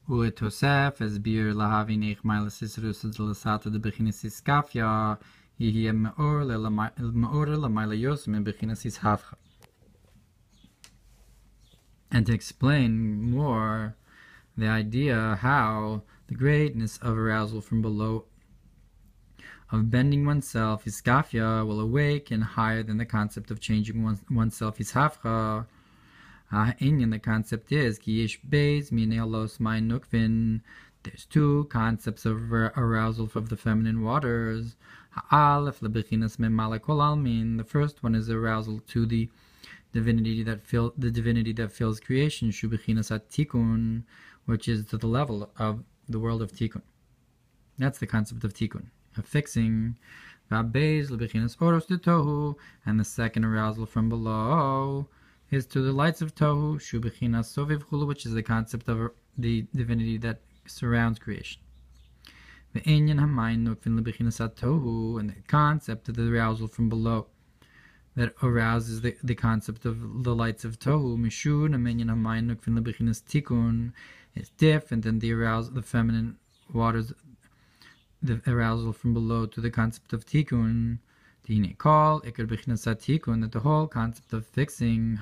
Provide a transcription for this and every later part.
Uetosef esbir lahavin ich mailas isrus lasata de bechinas iskafia yihi meor lamailayos min bechinas ishafcha. And to explain more the idea how the greatness of arousal from below, of bending oneself, iskafia, will awaken higher than the concept of changing oneself, ishafcha. Anya, the concept is ki yesh beis minei alos mein nukvin. There's two concepts of arousal of the feminine waters. Ha'alef lebechinas memala kol almin. The first one is arousal to the divinity that fills creation, shu bechinas tikun, which is to the level of the world of tikkun. That's the concept of tikkun, of fixing. V'abeis lebechinas oros de tohu, and the second arousal from below is to the lights of tohu, shu bechinas soviv chulu, which is the concept of the divinity that surrounds creation. Ve'inyan hamayin nukvin lebechinas tohu, and the concept of the arousal from below that arouses the concept of the lights of tohu, mishun hamayin hamayin nukvin lebechinas tikun, is different than the feminine waters, the arousal from below to the concept of tikkun. That the whole concept of fixing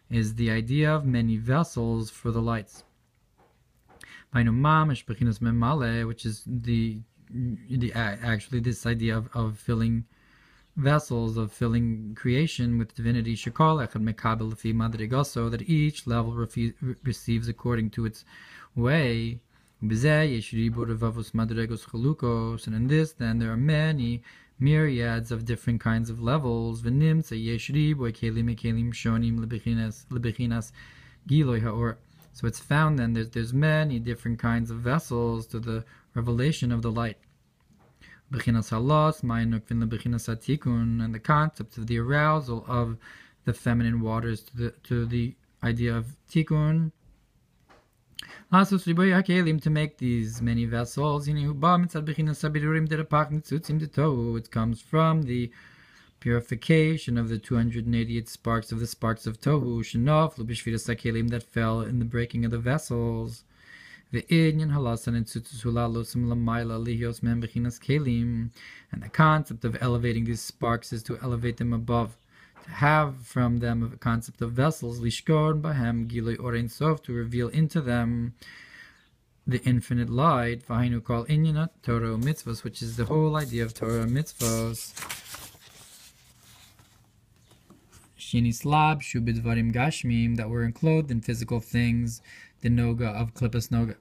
is the idea of many vessels for the lights, which is actually this idea of filling vessels, of filling creation with divinity, so that each level receives according to its way. And in this, then, there are many myriads of different kinds of levels. So it's found then there's many different kinds of vessels to the revelation of the light. And the concept of the arousal of the feminine waters to the idea of tikkun, to make these many vessels. It comes from the purification of the 288 sparks of the sparks of tohu that fell in the breaking of the vessels. And the concept of elevating these sparks is to elevate them above, to have from them a concept of vessels, lishkor bahem gilui orein sof, to reveal into them the infinite light, v'hainu kol inyan Torah mitzvos, which is the whole idea of Torah mitzvos. Shinislab shu b'dvarim gashmim, that were enclosed in physical things, the noga of klippas noga,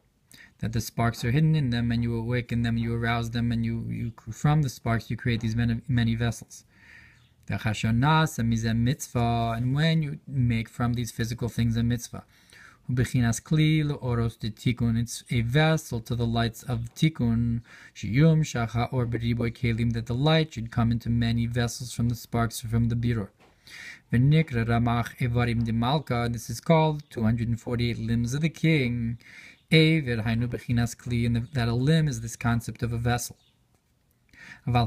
that the sparks are hidden in them, and you awaken them, you arouse them, and you from the sparks you create these many vessels. And when you make from these physical things a mitzvah, it's a vessel to the lights of tikkun, that the light should come into many vessels from the sparks from the birur. This is called 248 limbs of the king. And that a limb is this concept of a vessel. But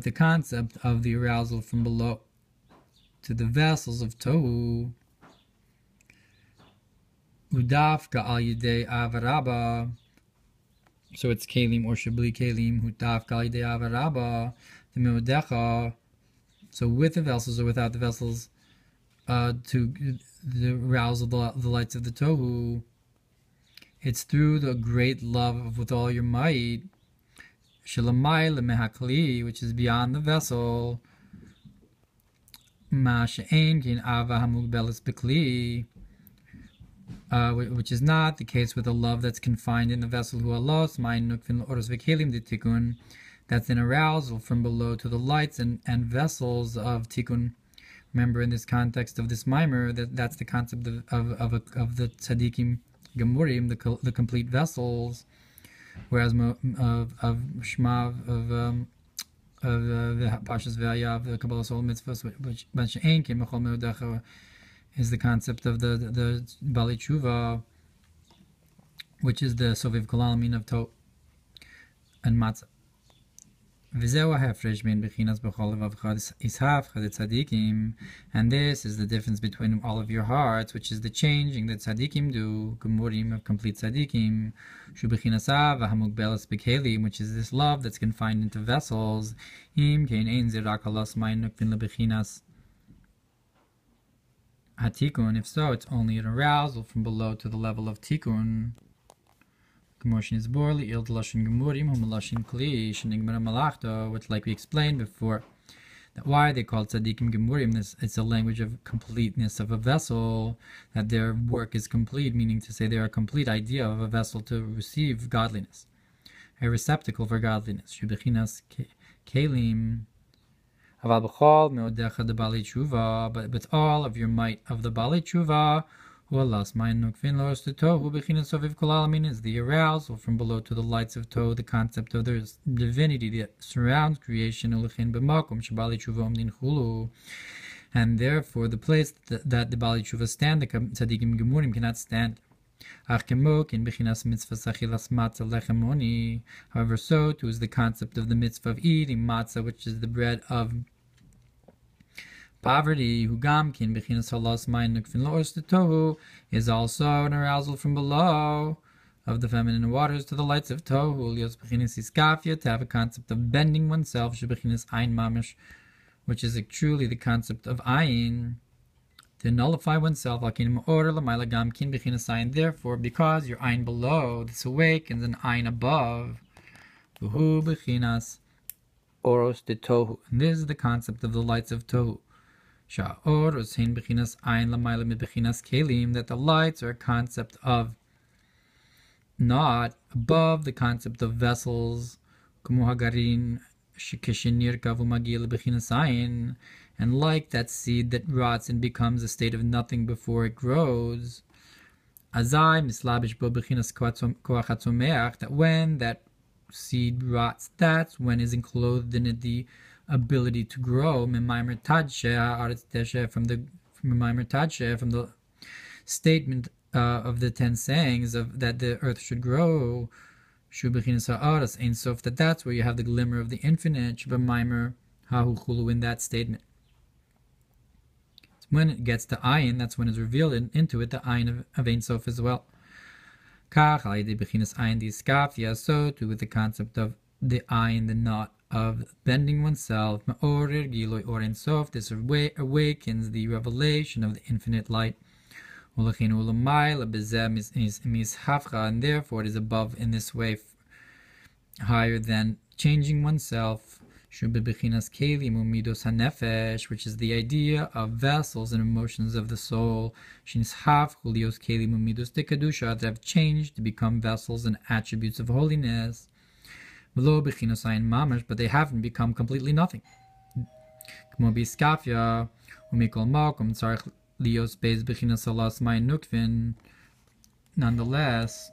the concept of the arousal from below to the vessels of tohu, udafka al yidei avaraba, so it's kelim or shabli kelim, udafka al yidei avaraba, the meodecha, so with the vessels or without the vessels, to the arousal of the lights of the tohu, it's through the great love with all your might, shalamai lemehakli, which is beyond the vessel, ma she'ein kin ava hamugbelis bekli, which is not the case with a love that's confined in the vessel, who alos ma'in nukvin oros v'kelim de tikkun, that's an arousal from below to the lights and vessels of tikkun. Remember, in this context of this Mamar, that's the concept of the tzaddikim gemurim, the complete vessels, whereas of Shema, of Pashas Ve'ayav, the Kabbalah Soul Mitzvahs, which is the concept of the Bali Tshuva, which is the Soviv Kol Alamin of To and Matzah. וזהו ההפרש בין בחינת בכל לבבך ישהבך לצדיקים, and this is the difference between all of your hearts, which is the changing that tzadikim do, gemurim of complete tzadikim, shu bechinasav hamugbelas bekelim, which is this love that's confined into vessels, im kein ein zirak alas mayin nukvin lebechinas hatikun, if so, it's only an arousal from below to the level of tikun. Which, like we explained before, that why they call tzadikim gemurim, it's a language of completeness of a vessel, that their work is complete, meaning to say they are a complete idea of a vessel to receive godliness, a receptacle for godliness. But with all of your might of the Bali Tshuva, is the arousal from below to the lights of Tohu, the concept of the divinity that surrounds creation, and therefore the place that the Bali Tshuva stand, the tzadikim gemurim cannot stand. However, so too is the concept of the mitzvah of eating matzah, which is the bread of poverty, who gamkin bechinas halas mayin nukfin lo'os tohu, is also an arousal from below of the feminine waters to the lights of tohu. Lios bechinas iskafia, to have a concept of bending oneself, she bechinas ein mamish, which is truly the concept of ayin, to nullify oneself. Akin order lamaila gamkin bechinas ayin. Therefore, because your ayin below, this awakens an ayin above. Uhu bechinas oros de tohu, and this is the concept of the lights of tohu. Sha'or usein bechinas ayin lamaila mid bechinas kelim, that the lights are a concept of not above the concept of vessels, kumu hagarin shikishinir kavu magil bechinas ayin, and like that seed that rots and becomes a state of nothing before it grows. Azai mislabish bo bechinas koach hatzomeach, that when that seed rots, that's when is enclosed in it the ability to grow. From the statement of the 10 sayings of that the earth should grow, that that's where you have the glimmer of the infinite in that statement. When it gets to ayin, that's when it's revealed into it the ayin of Ein Sof as well. So too with the concept of the ayin, the knot of bending oneself, this awakens the revelation of the infinite light, and therefore it is above in this way, higher than changing oneself, which is the idea of vessels and emotions of the soul, that have changed to become vessels and attributes of holiness, but they haven't become completely nothing. Nonetheless,